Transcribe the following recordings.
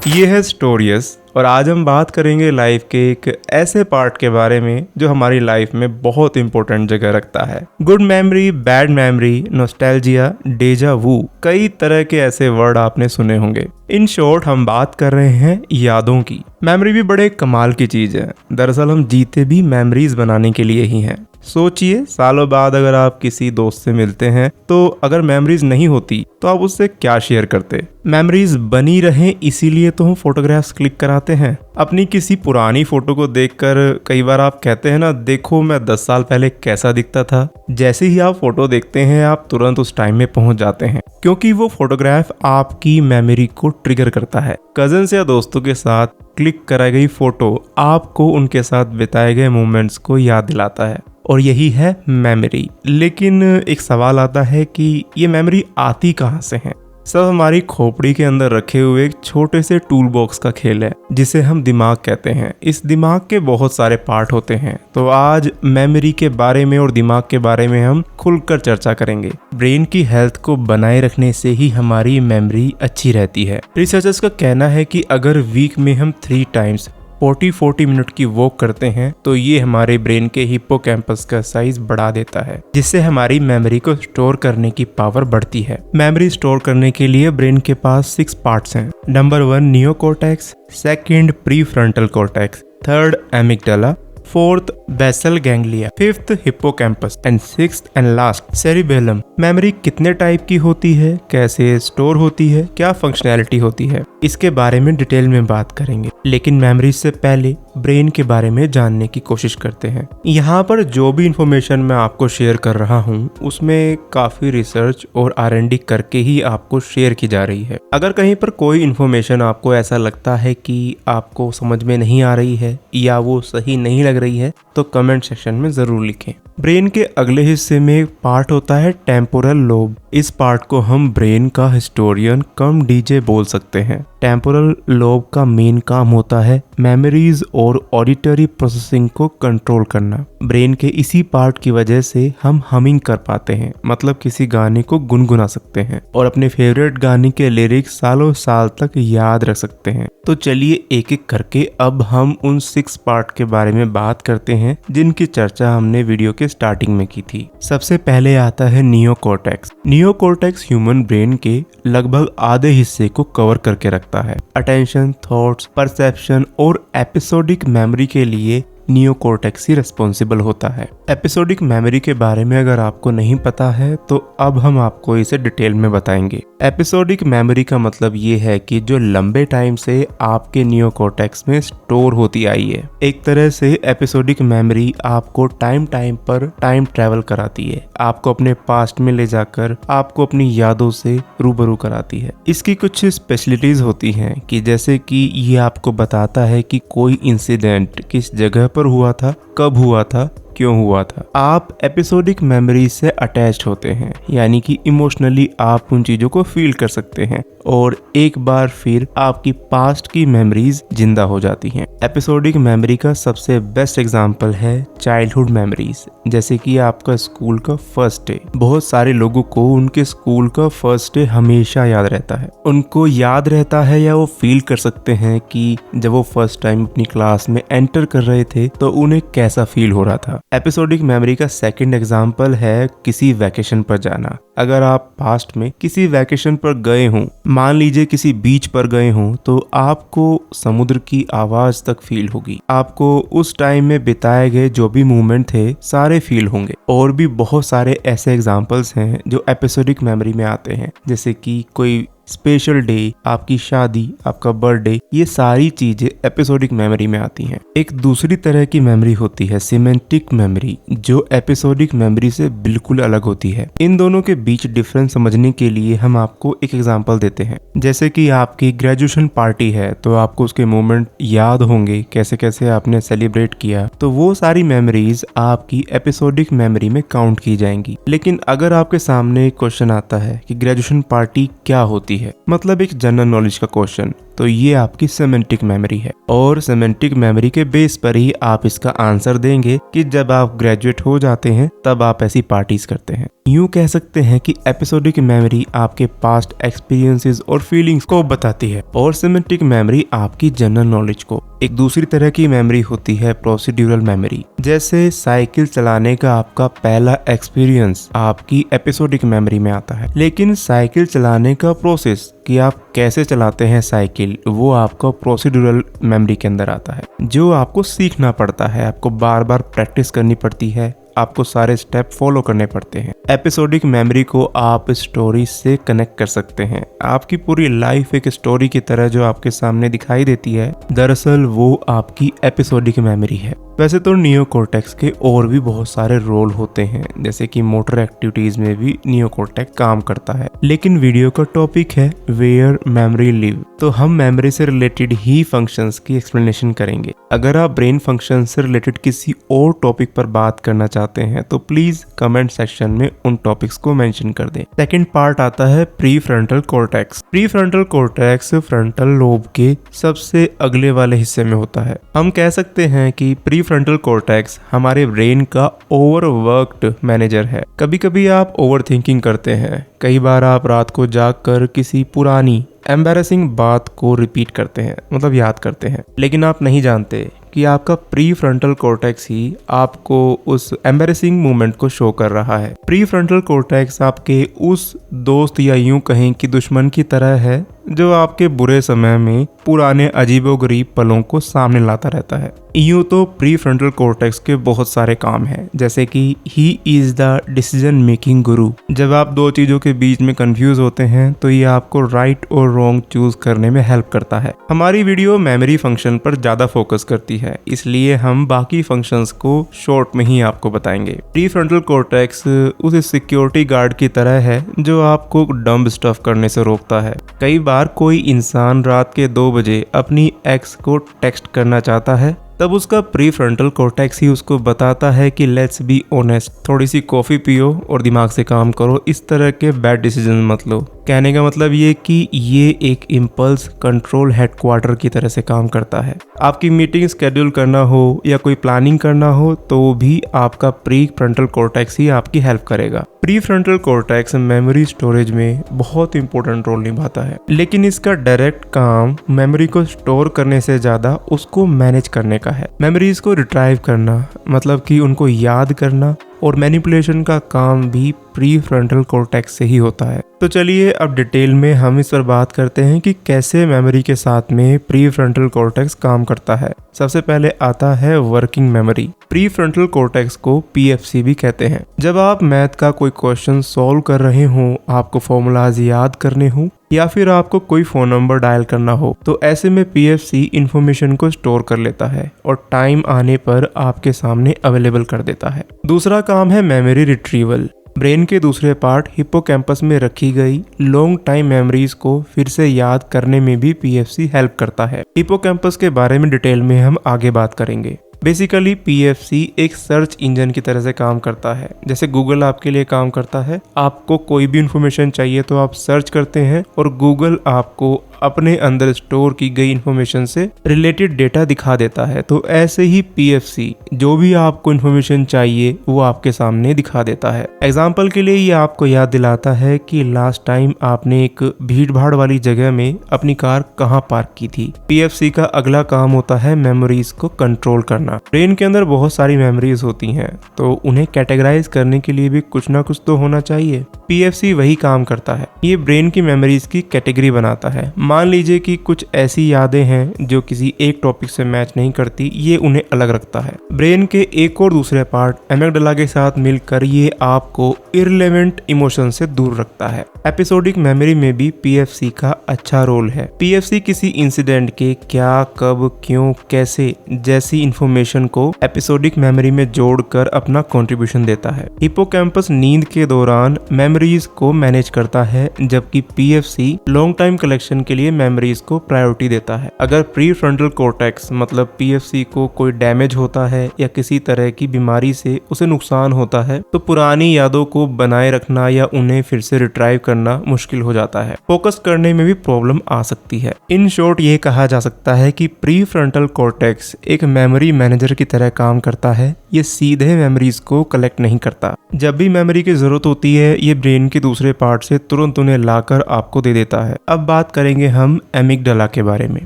ये है स्टोरियस और आज हम बात करेंगे लाइफ के एक ऐसे पार्ट के बारे में जो हमारी लाइफ में बहुत इंपॉर्टेंट जगह रखता है। Good memory, bad memory, nostalgia, deja vu, कई तरह के ऐसे वर्ड आपने सुने होंगे। इन शॉर्ट हम बात कर रहे हैं यादों की। मेमोरी भी बड़े कमाल की चीज है। दरअसल हम जीते भी मेमोरीज बनाने के लिए ही हैं। सोचिए, सालों बाद अगर आप किसी दोस्त से मिलते हैं तो अगर मेमोरीज नहीं होती तो आप उससे क्या शेयर करते। मेमोरीज बनी रहें इसीलिए तो हम फोटोग्राफ्स क्लिक कराते हैं। अपनी किसी पुरानी फोटो को देखकर कई बार आप कहते हैं ना, देखो मैं 10 साल पहले कैसा दिखता था। जैसे ही आप फोटो देखते हैं आप तुरंत उस टाइम में पहुंच जाते हैं, क्योंकि वो फोटोग्राफ आपकी मेमोरी को ट्रिगर करता है। कजन्स या दोस्तों के साथ क्लिक कराई गई फोटो आपको उनके साथ बिताए गए मोमेंट्स को याद दिलाता है और यही है मेमोरी। लेकिन एक सवाल आता है कि ये मेमोरी आती कहाँ से है। सब हमारी खोपड़ी के अंदर रखे हुए एक छोटे से टूल बॉक्स का खेल है जिसे हम दिमाग कहते हैं। इस दिमाग के बहुत सारे पार्ट होते हैं, तो आज मेमोरी के बारे में और दिमाग के बारे में हम खुलकर चर्चा करेंगे। ब्रेन की हेल्थ को बनाए रखने से ही हमारी मेमोरी अच्छी रहती है। रिसर्चर्स का कहना है कि अगर वीक में हम 3 टाइम्स 40 मिनट की वॉक करते हैं तो ये हमारे ब्रेन के हिप्पोकैम्पस का साइज बढ़ा देता है, जिससे हमारी मेमोरी को स्टोर करने की पावर बढ़ती है। मेमोरी स्टोर करने के लिए ब्रेन के पास 6 पार्ट्स हैं। Number 1 neocortex, second prefrontal cortex, third amygdala, 4th basal ganglia, 5th hippocampus and 6th and last cerebellum. Memory कितने टाइप की होती है, कैसे स्टोर होती है, क्या फंक्शनैलिटी होती है, इसके बारे में डिटेल में बात करेंगे। लेकिन मेमोरी से पहले ब्रेन के बारे में जानने की कोशिश करते हैं। यहाँ पर जो भी इंफॉर्मेशन मैं आपको शेयर कर रहा हूँ उसमें काफी रिसर्च और R&D करके ही आपको शेयर की जा रही है। अगर कहीं पर कोई इंफॉर्मेशन आपको ऐसा लगता है कि आपको समझ में नहीं आ रही है या वो सही नहीं लग रही है तो कमेंट सेक्शन में जरूर लिखें। ब्रेन के अगले हिस्से में एक पार्ट होता है टेम्पोरल लोब। इस पार्ट को हम ब्रेन का हिस्टोरियन कम डीजे बोल सकते हैं। टेम्पोरल लोब का मेन काम होता है मेमोरीज और ऑडिटरी प्रोसेसिंग को कंट्रोल करना। ब्रेन के इसी पार्ट की वजह से हम हमिंग कर पाते हैं, मतलब किसी गाने को गुनगुना सकते हैं और अपने फेवरेट गाने के लिरिक्स सालों साल तक याद रख सकते हैं। तो चलिए एक एक करके अब हम उन 6 पार्ट के बारे में बात करते हैं जिनकी चर्चा हमने वीडियो के स्टार्टिंग में की थी। सबसे पहले आता है नियोकॉर्टेक्स। नियोकॉर्टेक्स ह्यूमन ब्रेन के लगभग आधे हिस्से को कवर करके रखता है। अटेंशन, थॉट्स, परसेप्शन और एपिसोडिक मेमोरी के लिए नियोकॉर्टेक्स ही रिस्पॉन्सिबल होता है। एपिसोडिक मेमोरी के बारे में अगर आपको नहीं पता है तो अब हम आपको इसे डिटेल में बताएंगे। एपिसोडिक मेमोरी का मतलब ये है कि जो लंबे टाइम से आपके नियोकॉर्टेक्स में स्टोर होती आई है। एक तरह से एपिसोडिक मेमोरी आपको टाइम पर टाइम ट्रेवल कराती है, आपको अपने पास्ट में ले जाकर आपको अपनी यादों से रूबरू कराती है। इसकी कुछ स्पेशलिटीज होती हैं कि जैसे कि ये आपको बताता है कि कोई इंसिडेंट किस जगह पर हुआ था, कब हुआ था, क्यों हुआ था। आप एपिसोडिक मेमोरी से अटैच्ड होते हैं, यानी कि इमोशनली आप उन चीजों को फील कर सकते हैं और एक बार फिर आपकी पास्ट की मेमोरीज जिंदा हो जाती हैं। एपिसोडिक मेमोरी का सबसे बेस्ट एग्जांपल है चाइल्डहुड मेमोरीज, जैसे कि आपका स्कूल का फर्स्ट डे। बहुत सारे लोगों को उनके स्कूल का फर्स्ट डे हमेशा याद रहता है। उनको याद रहता है या वो फील कर सकते हैं कि जब वो फर्स्ट टाइम अपनी क्लास में एंटर कर रहे थे तो उन्हें कैसा फील हो रहा था। एपिसोडिक मेमोरी का सेकंड एग्जांपल है किसी वैकेशन पर जाना। अगर आप पास्ट में किसी वैकेशन पर गए हों, मान लीजिए किसी बीच पर गए हों, तो आपको समुद्र की आवाज तक फील होगी। आपको उस टाइम में बिताए गए जो भी मोमेंट थे सारे फील होंगे। और भी बहुत सारे ऐसे एग्जांपल्स हैं जो एपिसोडिक मेमोरी में आते हैं, जैसे कि कोई स्पेशल डे, आपकी शादी, आपका बर्थडे, ये सारी चीजें एपिसोडिक मेमोरी में आती हैं। एक दूसरी तरह की मेमोरी होती है सिमेंटिक मेमोरी, जो एपिसोडिक मेमोरी से बिल्कुल अलग होती है। इन दोनों के बीच डिफरेंस समझने के लिए हम आपको एक एग्जांपल देते हैं। जैसे कि आपकी ग्रेजुएशन पार्टी है तो आपको उसके मोमेंट याद होंगे, कैसे कैसे आपने सेलिब्रेट किया, तो वो सारी मेमोरीज आपकी एपिसोडिक मेमोरी में काउंट की जाएंगी। लेकिन अगर आपके सामने एक क्वेश्चन आता है कि ग्रेजुएशन पार्टी क्या होती है, मतलब एक जनरल नॉलेज का क्वेश्चन, तो ये आपकी सिमेंटिक मेमोरी है और सिमेंटिक मेमोरी के बेस पर ही आप इसका आंसर देंगे कि जब आप ग्रेजुएट हो जाते हैं तब आप ऐसी पार्टीज करते हैं। यूं कह सकते हैं कि एपिसोडिक मेमोरी आपके पास्ट एक्सपीरियंसेस और फीलिंग्स को बताती है और सिमेंटिक मेमोरी आपकी जनरल नॉलेज को। एक दूसरी तरह की मेमोरी होती है प्रोसीड्यूरल मेमोरी। जैसे साइकिल चलाने का आपका पहला एक्सपीरियंस आपकी एपिसोडिक मेमोरी में आता है, लेकिन साइकिल चलाने का प्रोसेस कि आप कैसे चलाते हैं साइकिल वो आपका प्रोसीड्यूरल मेमोरी के अंदर आता है, जो आपको सीखना पड़ता है, आपको बार बार प्रैक्टिस करनी पड़ती है, आपको सारे स्टेप फॉलो करने पड़ते हैं। एपिसोडिक मेमोरी को आप स्टोरी से कनेक्ट कर सकते हैं। आपकी पूरी लाइफ एक स्टोरी की तरह जो आपके सामने दिखाई देती है, दरअसल वो आपकी एपिसोडिक मेमोरी है। वैसे तो नियोकॉर्टेक्स के और भी बहुत सारे रोल होते हैं, जैसे कि मोटर एक्टिविटीज में भी नियोकॉर्टेक्स काम करता है, लेकिन वीडियो का टॉपिक है वेयर मेमोरी लिव, तो हम मेमोरी से रिलेटेड ही फंक्शंस की एक्सप्लेनेशन करेंगे। अगर आप ब्रेन फंक्शन से रिलेटेड किसी और टॉपिक पर बात करना चाहते हैं तो प्लीज कमेंट सेक्शन में उन टॉपिक्स को मेंशन कर दें। सेकंड पार्ट आता है pre frontal cortex. Pre frontal cortex frontal lobe के सबसे अगले वाले हिस्से में होता है। हम कह सकते हैं कि प्री फ्रंटल कॉर्टेक्स हमारे ब्रेन का ओवरवर्क्ड मैनेजर है। कभी कभी आप ओवर थिंकिंग करते हैं, कई बार आप रात को जागकर किसी पुरानी एम्बैरेसिंग बात को रिपीट करते हैं, मतलब याद करते हैं, लेकिन आप नहीं जानते कि आपका प्री फ्रंटल कॉर्टेक्स ही आपको उस एम्बैरेसिंग मोमेंट को शो कर रहा है। प्री फ्रंटल कॉर्टेक्स आपके उस दोस्त या यूं कहें कि दुश्मन की तरह है जो आपके बुरे समय में पुराने अजीबोगरीब पलों को सामने लाता रहता है। यूं तो प्री फ्रंटल कॉर्टेक्स के बहुत सारे काम हैं, जैसे कि he is the decision making गुरु। जब आप दो चीजों के बीच में कंफ्यूज होते हैं तो ये आपको राइट और रॉन्ग चूज करने में हेल्प करता है। हमारी वीडियो मेमोरी फंक्शन पर ज्यादा फोकस करती है, इसलिए हम बाकी फंक्शंस को शॉर्ट में ही आपको बताएंगे। प्री फ्रंटल कॉर्टेक्स उस सिक्योरिटी गार्ड की तरह है जो आपको डम्ब स्टफ करने से रोकता है। कई बार कोई इंसान रात के 2 बजे अपनी एक्स को टेक्स्ट करना चाहता है, तब उसका प्री फ्रंटल कॉर्टेक्स ही उसको बताता है कि लेट्स बी ऑनेस्ट, थोड़ी सी कॉफी पियो और दिमाग से काम करो, इस तरह के बैड डिसीजन मत लो। कहने का मतलब ये कि ये एक इम्पल्स कंट्रोल हेडक्वार्टर की तरह से काम करता है। आपकी मीटिंग स्केड्यूल करना हो या कोई प्लानिंग करना हो तो भी आपका प्री फ्रंटल कॉर्टेक्स ही आपकी हेल्प करेगा। Pre frontal cortex memory storage में बहुत इंपॉर्टेंट रोल निभाता है, लेकिन इसका डायरेक्ट काम मेमोरी को स्टोर करने से ज्यादा उसको मैनेज करने का है। मेमोरीज को रिट्राइव करना, मतलब कि उनको याद करना और मैनिपुलेशन का काम भी प्री फ्रंटल कॉर्टेक्स से ही होता है। तो चलिए अब डिटेल में हम इस पर बात करते हैं कि कैसे मेमोरी के साथ में प्री फ्रंटल कॉर्टेक्स काम करता है। सबसे पहले आता है working memory. Pre frontal cortex को पीएफसी भी कहते हैं। जब आप मैथ का कोई क्वेश्चन सॉल्व कर रहे हो, आपको फॉर्मूलाज याद करने हो या फिर आपको कोई फोन नंबर डायल करना हो, तो ऐसे में पीएफसी इंफॉर्मेशन को स्टोर कर लेता है और टाइम आने पर आपके सामने अवेलेबल कर देता है। दूसरा काम है मेमोरी रिट्रीवल। ब्रेन के दूसरे पार्ट हिप्पोकैम्पस में रखी गई लॉन्ग टाइम मेमोरीज को फिर से याद करने में भी पीएफसी हेल्प करता है। हिप्पोकैम्पस के बारे में डिटेल में हम आगे बात करेंगे। बेसिकली पीएफसी एक सर्च इंजन की तरह से काम करता है, जैसे गूगल आपके लिए काम करता है। आपको कोई भी इंफॉर्मेशन चाहिए तो आप सर्च करते हैं और गूगल आपको अपने अंदर स्टोर की गई इंफॉर्मेशन से रिलेटेड डेटा दिखा देता है। तो ऐसे ही पीएफसी जो भी आपको इंफॉर्मेशन चाहिए वो आपके सामने दिखा देता है। एग्जाम्पल के लिए ये आपको याद दिलाता है कि लास्ट टाइम आपने एक भीड़ भाड़ वाली जगह में अपनी कार कहाँ पार्क की थी। पीएफसी का अगला काम होता है मेमोरीज को कंट्रोल करना। ब्रेन के अंदर बहुत सारी मेमोरीज होती हैं, तो उन्हें कैटेगराइज करने के लिए भी कुछ ना कुछ तो होना चाहिए। पीएफसी वही काम करता है, ये ब्रेन की मेमोरीज की कैटेगरी बनाता है। मान लीजिए कि कुछ ऐसी यादें हैं जो किसी एक टॉपिक से मैच नहीं करती, ये उन्हें अलग रखता है। ब्रेन के एक और दूसरे पार्ट एमिगडाला के साथ मिलकर ये आपको इररिलेवेंट इमोशन से दूर रखता है। एपिसोडिक मेमोरी में भी पीएफसी का अच्छा रोल है। पीएफसी किसी इंसिडेंट के क्या, कब, क्यों, कैसे जैसी इंफॉर्मेशन को एपिसोडिक मेमोरी में जोड़कर अपना कंट्रीब्यूशन देता है। हिप्पोकैम्पस नींद के दौरान मेमोरीज को मैनेज करता है, जबकि पीएफसी लॉन्ग टाइम कलेक्शन के के लिए मेमोरीज को प्रायोरिटी देता है। अगर प्री फ्रंटल कॉर्टेक्स मतलब पीएफसी को कोई डैमेज होता है या किसी तरह की बीमारी से उसे नुकसान होता है तो पुरानी यादों को बनाए रखना या उन्हें फिर से रिट्राइव करना मुश्किल हो जाता है। फोकस करने में भी प्रॉब्लम आ सकती है। इन शॉर्ट ये कहा जा सकता है कि प्री फ्रंटल कॉर्टेक्स एक मेमोरी मैनेजर की तरह काम करता है। ये सीधे मेमोरीज को कलेक्ट नहीं करता। जब भी मेमोरी की जरूरत होती है ये ब्रेन के दूसरे पार्ट से तुरंत उन्हें लाकर आपको दे देता है। अब बात करेंगे हम एमिगडाला के बारे में।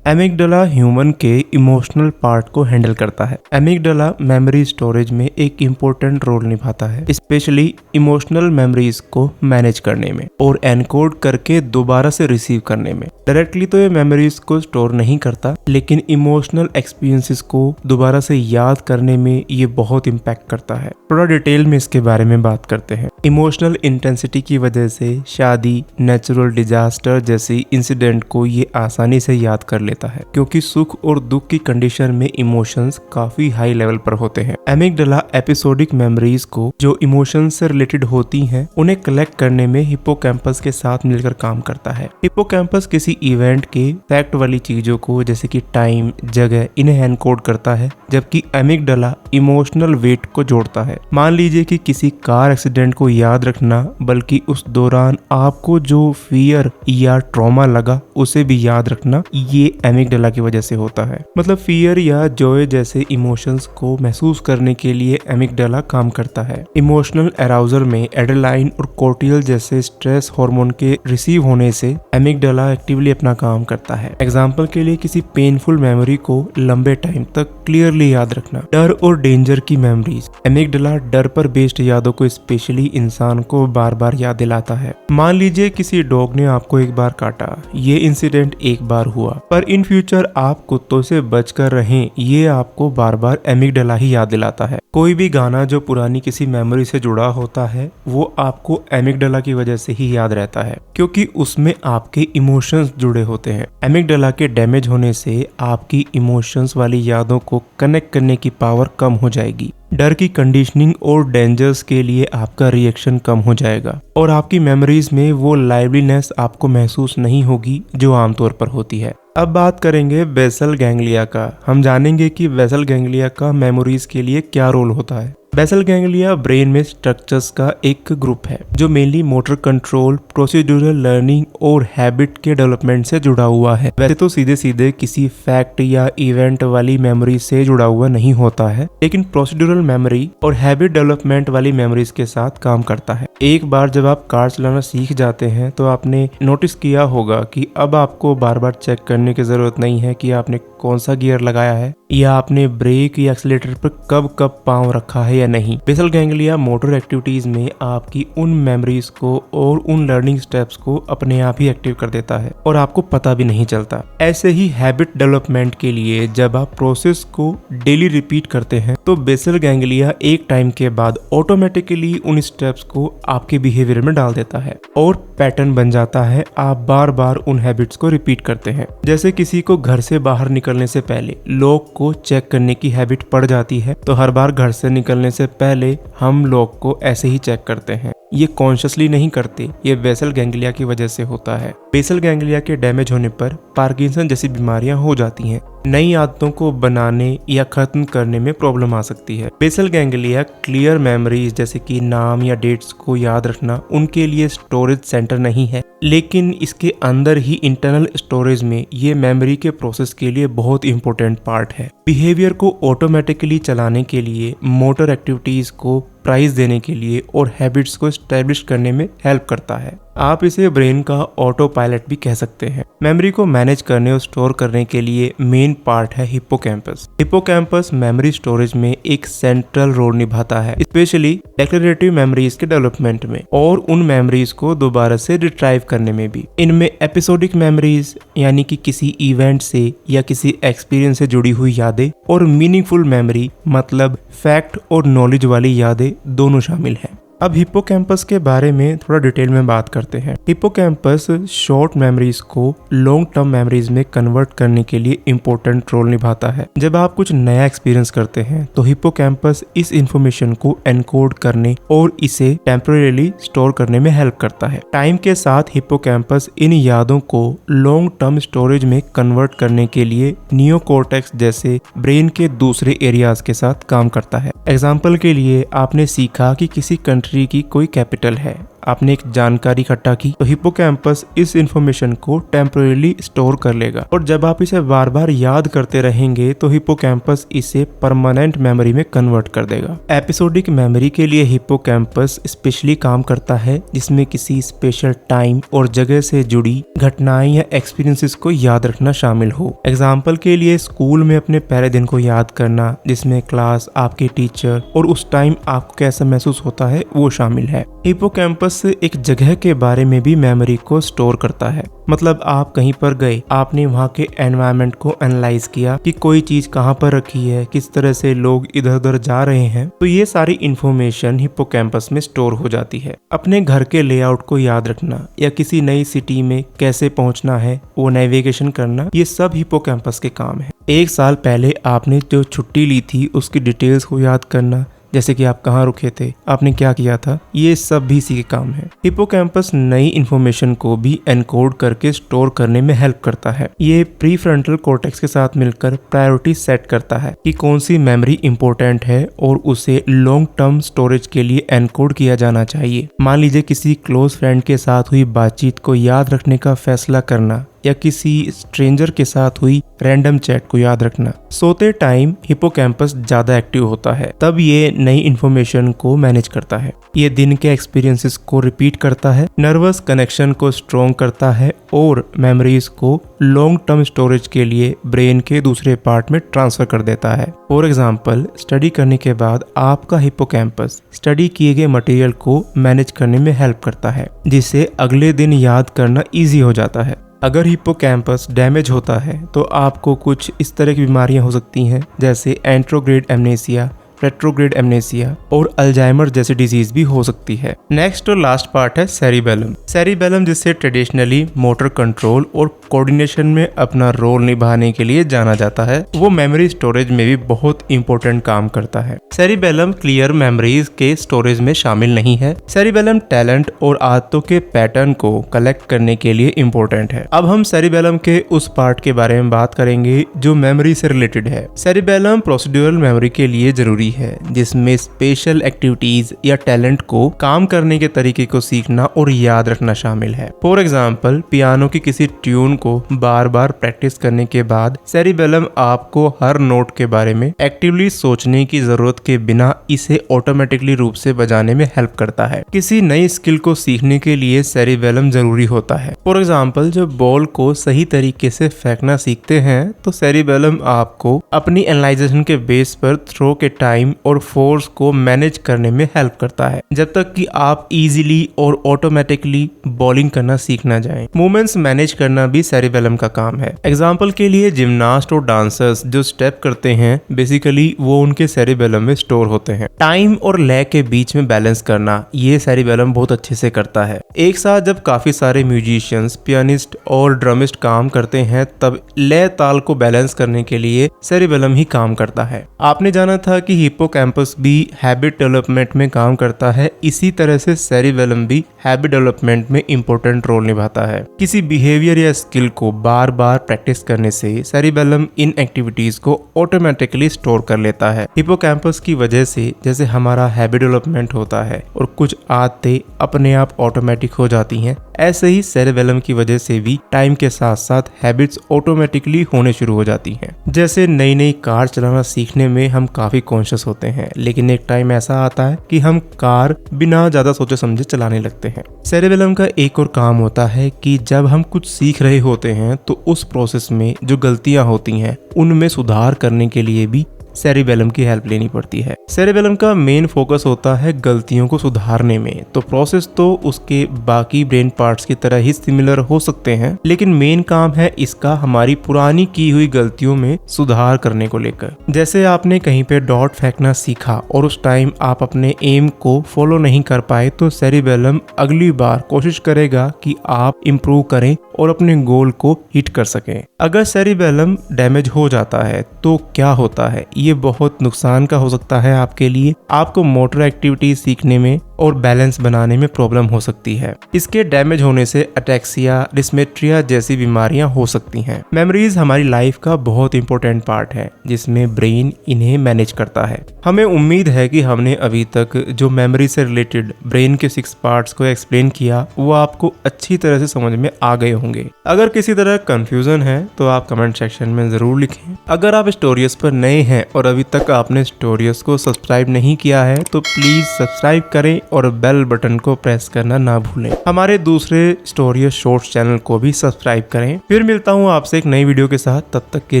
एमिगडाला ह्यूमन के इमोशनल पार्ट को हैंडल करता है। एमिगडाला मेमोरी स्टोरेज में एक इम्पोर्टेंट रोल निभाता है, स्पेशली इमोशनल मेमोरीज को मैनेज करने में और एनकोड करके दोबारा से रिसीव करने में। डायरेक्टली तो ये मेमोरीज को स्टोर नहीं करता, लेकिन इमोशनल एक्सपीरियंसेस को दोबारा से याद करने में ये बहुत इम्पैक्ट करता है। थोड़ा डिटेल में इसके बारे में बात करते हैं। इमोशनल इंटेंसिटी की वजह से शादी, नेचुरल डिजास्टर जैसी इंसिडेंट को ये आसानी से याद कर लेता है, क्योंकि सुख और दुख की कंडीशन में इमोशंस काफी हाई लेवल पर होते हैं। एमिगडाला एपिसोडिक मेमोरीज को जो इमोशंस से रिलेटेड होती हैं उन्हें कलेक्ट करने में हिप्पोकैम्पस के साथ मिलकर काम करता है। हिप्पोकैम्पस किसी इवेंट के फैक्ट वाली चीजों को जैसे कि टाइम, जगह, इन्हें एनकोड करता है, जबकि एमिगडाला इमोशनल वेट को जोड़ता है। मान लीजिए कि किसी कार एक्सीडेंट को याद रखना बल्कि उस दौरान आपको जो फियर या ट्रॉमा लगा उसे भी याद रखना, ये एमिगडाला की वजह से होता है। मतलब फियर या जॉय जैसे इमोशंस को महसूस करने के लिए एमिगडाला काम करता है। इमोशनल अराउजल में एड्रेनालाइन और कोर्टियल जैसे स्ट्रेस हार्मोन के रिसीव होने से एमिगडाला एक्टिवली अपना काम करता है। एग्जाम्पल के लिए किसी पेनफुल मेमोरी को लंबे टाइम तक क्लियरली याद रखना। डर और डेंजर की मेमोरीज, एमिगडाला डर पर बेस्ड यादों को स्पेशली इंसान को बार बार याद दिलाता है। मान लीजिए किसी डॉग ने आपको एक बार काटा, ये इंसिडेंट एक बार हुआ, पर इन फ्यूचर आप कुत्तों से बचकर रहें, ये आपको बार बार एमिगडाला ही याद दिलाता है। कोई भी गाना जो पुरानी किसी मेमोरी से जुड़ा होता है वो आपको एमिगडाला की वजह से ही याद रहता है, क्योंकि उसमें आपके इमोशंस जुड़े होते हैं। एमिगडाला के डैमेज होने से आपकी इमोशंस वाली यादों को कनेक्ट करने की पावर कम हो जाएगी। डर की कंडीशनिंग और डेंजर्स के लिए आपका रिएक्शन कम हो जाएगा और आपकी मेमोरीज में वो लाइवलीनेस आपको महसूस नहीं होगी जो आमतौर पर होती है। अब बात करेंगे बेसल गैंग्लिया का। हम जानेंगे कि बेसल गैंग्लिया का मेमोरीज के लिए क्या रोल होता है। बेसल गैंग्लिया ब्रेन में स्ट्रक्चर्स का एक ग्रुप है जो mainly motor control, procedural learning और हैबिट के डेवलपमेंट से जुड़ा हुआ है। वैसे तो सीधे सीधे किसी फैक्ट या इवेंट वाली मेमोरी से जुड़ा हुआ नहीं होता है, लेकिन प्रोसीड्यूरल मेमोरी और हैबिट डेवलपमेंट वाली मेमोरीज के साथ काम करता है। एक बार जब आप कार चलाना सीख जाते हैं तो आपने नोटिस किया होगा कि अब आपको बार बार चेक करने की जरूरत नहीं है कि आपने कौन सा गियर लगाया है या आपने ब्रेक या एक्सीलरेटर पर कब कब पांव रखा है या नहीं। बेसल गैंग्लिया मोटर एक्टिविटीज में आपकी उन मेमोरीज को और उन लर्निंग स्टेप्स को अपने आप ही एक्टिव कर देता है और आपको पता भी नहीं चलता। ऐसे ही हैबिट डेवलपमेंट के लिए जब आप प्रोसेस को डेली रिपीट करते हैं तो बेसल गैंग्लिया एक टाइम के बाद ऑटोमेटिकली उन स्टेप्स को आपके बिहेवियर में डाल देता है और पैटर्न बन जाता है। आप बार बार उन हैबिट्स को रिपीट करते हैं। जैसे किसी को घर से बाहर निकलने से पहले लॉक को चेक करने की हैबिट पड़ जाती है, तो हर बार घर से निकलने से पहले हम लॉक को ऐसे ही चेक करते हैं। ये कॉन्शियसली नहीं करते, ये बेसल गैंग्लिया की वजह से होता है। बेसल गैंग्लिया के डैमेज होने पर पार्किंसन जैसी बीमारियां हो जाती हैं। नई आदतों को बनाने या खत्म करने में प्रॉब्लम आ सकती है। बेसल गैंग्लिया क्लियर मेमोरीज जैसे कि नाम या डेट्स को याद रखना उनके लिए स्टोरेज सेंटर नहीं है, लेकिन इसके अंदर ही इंटरनल स्टोरेज में ये मेमोरी के प्रोसेस के लिए बहुत इंपॉर्टेंट पार्ट है। बिहेवियर को ऑटोमेटिकली चलाने के लिए, मोटर एक्टिविटीज को प्राइस देने के लिए और हैबिट्स को एस्टेब्लिश करने में हेल्प करता है। आप इसे ब्रेन का ऑटो पायलट भी कह सकते हैं। मेमोरी को मैनेज करने और स्टोर करने के लिए मेन पार्ट है हिप्पोकैम्पस। हिप्पोकैम्पस मेमोरी स्टोरेज में एक सेंट्रल रोल निभाता है, स्पेशली डेक्लरेटिव मेमोरीज के डेवलपमेंट में और उन मेमोरीज को दोबारा से रिट्राइव करने में भी। इनमें एपिसोडिक मेमोरीज यानी कि किसी इवेंट से या किसी एक्सपीरियंस से जुड़ी हुई यादें और मीनिंगफुल मेमोरी मतलब फैक्ट और नॉलेज वाली यादें दोनों शामिल हैं। अब हिप्पोकैम्पस के बारे में थोड़ा डिटेल में बात करते हैं। हिप्पोकैम्पस शॉर्ट मेमोरीज को लॉन्ग टर्म मेमोरीज में कन्वर्ट करने के लिए इंपॉर्टेंट रोल निभाता है। जब आप कुछ नया एक्सपीरियंस करते हैं तो हिप्पोकैम्पस इस इंफॉर्मेशन को एनकोड करने और इसे टेम्परेरीली स्टोर करने में हेल्प करता है। टाइम के साथ हिप्पोकैम्पस इन यादों को लॉन्ग टर्म स्टोरेज में कन्वर्ट करने के लिए नियोकॉर्टेक्स जैसे ब्रेन के दूसरे एरियाज के साथ काम करता है। एग्जाम्पल के लिए आपने सीखा कि किसी कंट्री की कोई कैपिटल है, आपने एक जानकारी इकट्ठा की, तो हिप्पोकैम्पस इस इंफॉर्मेशन को टेम्परेरीली स्टोर कर लेगा और जब आप इसे बार बार याद करते रहेंगे तो हिप्पोकैम्पस इसे परमानेंट मेमोरी में कन्वर्ट कर देगा। एपिसोडिक मेमोरी के लिए हिप्पोकैम्पस स्पेशली काम करता है जिसमें किसी स्पेशल टाइम और जगह से जुड़ी घटनाएं या एक्सपीरियंसेस को याद रखना शामिल हो। एग्जाम्पल के लिए स्कूल में अपने पहले दिन को याद करना, जिसमें क्लास, आपके टीचर और उस टाइम आपको कैसा महसूस होता है वो शामिल है। हिप्पोकैम्पस एक जगह के बारे में भी मेमोरी को स्टोर करता है। मतलब आप कहीं पर गए, आपने वहाँ के एनवायरनमेंट को एनालाइज किया कि कोई चीज कहाँ पर रखी है, किस तरह से लोग इधर उधर जा रहे हैं, तो ये सारी इंफॉर्मेशन हिप्पोकैम्पस में स्टोर हो जाती है। अपने घर के लेआउट को याद रखना या किसी नई सिटी में कैसे पहुंचना है वो नेविगेशन करना, ये सब हिप्पोकैम्पस के काम है। एक साल पहले आपने जो छुट्टी ली थी उसकी डिटेल्स को याद करना, जैसे कि आप कहाँ रुके थे, आपने क्या किया था, ये सब भी इसी के काम है। हिप्पोकैम्पस नई इंफॉर्मेशन को भी एनकोड करके स्टोर करने में हेल्प करता है। ये प्रीफ्रंटल कॉर्टेक्स के साथ मिलकर प्रायोरिटी सेट करता है कि कौन सी मेमोरी इंपॉर्टेंट है और उसे लॉन्ग टर्म स्टोरेज के लिए एनकोड किया जाना चाहिए। मान लीजिए किसी क्लोज फ्रेंड के साथ हुई बातचीत को याद रखने का फैसला करना या किसी स्ट्रेंजर के साथ हुई रैंडम चैट को याद रखना। सोते टाइम हिप्पोकैम्पस ज्यादा एक्टिव होता है, तब ये नई इंफॉर्मेशन को मैनेज करता है। ये दिन के एक्सपीरियंसेस को रिपीट करता है, नर्वस कनेक्शन को स्ट्रॉन्ग करता है और मेमोरीज को लॉन्ग टर्म स्टोरेज के लिए ब्रेन के दूसरे पार्ट में ट्रांसफर कर देता है। फॉर एग्जाम्पल, स्टडी करने के बाद आपका हिप्पोकैम्पस स्टडी किए गए मटेरियल को मैनेज करने में हेल्प करता है, जिससे अगले दिन याद करना ईजी हो जाता है। अगर हिप्पोकैम्पस डैमेज होता है तो आपको कुछ इस तरह की बीमारियां हो सकती हैं, जैसे एंट्रोग्रेड एमनेसिया, रेट्रोग्रेड एमनेसिया और अल्जाइमर जैसी डिजीज भी हो सकती है। नेक्स्ट और लास्ट पार्ट है सेरिबेलम। सेरिबेलम, जिसे ट्रेडिशनली मोटर कंट्रोल और कोऑर्डिनेशन में अपना रोल निभाने के लिए जाना जाता है, वो मेमोरी स्टोरेज में भी बहुत इंपॉर्टेंट काम करता है। सेरिबेलम क्लियर मेमोरीज के स्टोरेज में शामिल नहीं है। सेरिबेलम टैलेंट और आदतों के पैटर्न को कलेक्ट करने के लिए इम्पोर्टेंट है। अब हम सेरिबेलम के उस पार्ट के बारे में बात करेंगे जो मेमोरी से रिलेटेड है। सेरिबेलम प्रोसीड्यूरल मेमोरी के लिए जरूरी है, जिसमें स्पेशल एक्टिविटीज या टैलेंट को काम करने के तरीके को सीखना और याद रखना शामिल है। फॉर एग्जाम्पल, पियानो की किसी ट्यून को बार बार प्रैक्टिस करने के बाद सेरिबेलम आपको हर नोट के बारे में एक्टिवली सोचने की जरूरत के बिना इसे ऑटोमेटिकली रूप से बजाने में हेल्प करता है। किसी नई स्किल को सीखने के लिए सेरिबेलम जरूरी होता है। फॉर एग्जाम्पल, जब बॉल को सही तरीके से फेंकना सीखते हैं तो सेरिबेलम आपको अपनी एनालाइजेशन के बेस पर थ्रो के टाइम और फोर्स को मैनेज करने में हेल्प करता है, जब तक कि आप इजीली और ऑटोमेटिकली बॉलिंग करना सीख ना जाएं। मूवमेंट्स मैनेज करना भी सेरिबेलम का काम है। एग्जाम्पल के लिए जिम्नास्ट और डांसर्स जो स्टेप करते हैं, बेसिकली वो उनके सेरिबेलम में स्टोर होते हैं। टाइम और लय के बीच में बैलेंस करना, ये सेरिबेलम बहुत अच्छे से करता है। एक साथ जब काफी सारे म्यूजिशियंस, पियानिस्ट और ड्रमिस्ट काम करते हैं, तब लय ताल को बैलेंस करने के लिए सेरिबेलम ही काम करता है। आपने जाना था कि हिप्पोकैम्पस भी हैबिट डेवलपमेंट में काम करता है, इसी तरह से सेरिबेलम भी हैबिट डेवलपमेंट में इंपॉर्टेंट रोल निभाता है। किसी बिहेवियर या स्किल को बार बार प्रैक्टिस करने से सेरिबेलम इन एक्टिविटीज को ऑटोमेटिकली स्टोर कर लेता है। हिप्पोकैम्पस की वजह से जैसे हमारा हैबिट डेवलपमेंट होता है और कुछ आदतें अपने आप ऑटोमेटिक हो जाती हैं, ऐसे ही सेरिबेलम की वजह से भी टाइम के साथ साथ हैबिट्स ऑटोमेटिकली होने शुरू हो जाती हैं। जैसे नई नई कार चलाना सीखने में हम काफी कॉन्शियस होते हैं, लेकिन एक टाइम ऐसा आता है कि हम कार बिना ज्यादा सोचे समझे चलाने लगते हैं। सेरिबेलम का एक और काम होता है कि जब हम कुछ सीख रहे होते हैं तो उस प्रोसेस में जो गलतियां होती हैं उनमें सुधार करने के लिए भी सेरिबेलम की हेल्प लेनी पड़ती है। सेरिबेलम का मेन फोकस होता है गलतियों को सुधारने में। तो प्रोसेस तो उसके बाकी ब्रेन पार्ट्स की तरह ही सिमिलर हो सकते हैं, लेकिन मेन काम है इसका हमारी पुरानी की हुई गलतियों में सुधार करने को लेकर। जैसे आपने कहीं पे डॉट फेंकना सीखा और उस टाइम आप अपने एम को फॉलो नहीं कर पाए, तो सेरिबेलम अगली बार कोशिश करेगा कि आप इम्प्रूव करें और अपने गोल को हिट कर सकें। अगर सेरिबेलम डैमेज हो जाता है तो क्या होता है, ये बहुत नुकसान का हो सकता है आपके लिए। आपको मोटर एक्टिविटी सीखने में और बैलेंस बनाने में प्रॉब्लम हो सकती है। इसके डैमेज होने से अटैक्सिया, डिस्मेट्रिया जैसी बीमारियां हो सकती हैं। मेमोरीज हमारी लाइफ का बहुत इंपॉर्टेंट पार्ट है, जिसमें ब्रेन इन्हें मैनेज करता है। हमें उम्मीद है कि हमने अभी तक जो मेमोरी से रिलेटेड ब्रेन के 6 पार्ट्स को एक्सप्लेन किया वो आपको अच्छी तरह से समझ में आ गए होंगे। अगर किसी तरह कंफ्यूजन है तो आप कमेंट सेक्शन में जरूर लिखें। अगर आप स्टोरियस पर नए हैं और अभी तक आपने स्टोरियस को सब्सक्राइब नहीं किया है तो प्लीज सब्सक्राइब करें और बेल बटन को प्रेस करना ना भूलें। हमारे दूसरे स्टोरियस शॉर्ट्स चैनल को भी सब्सक्राइब करें। फिर मिलता हूँ आपसे एक नई वीडियो के साथ, तब तक के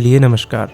लिए नमस्कार।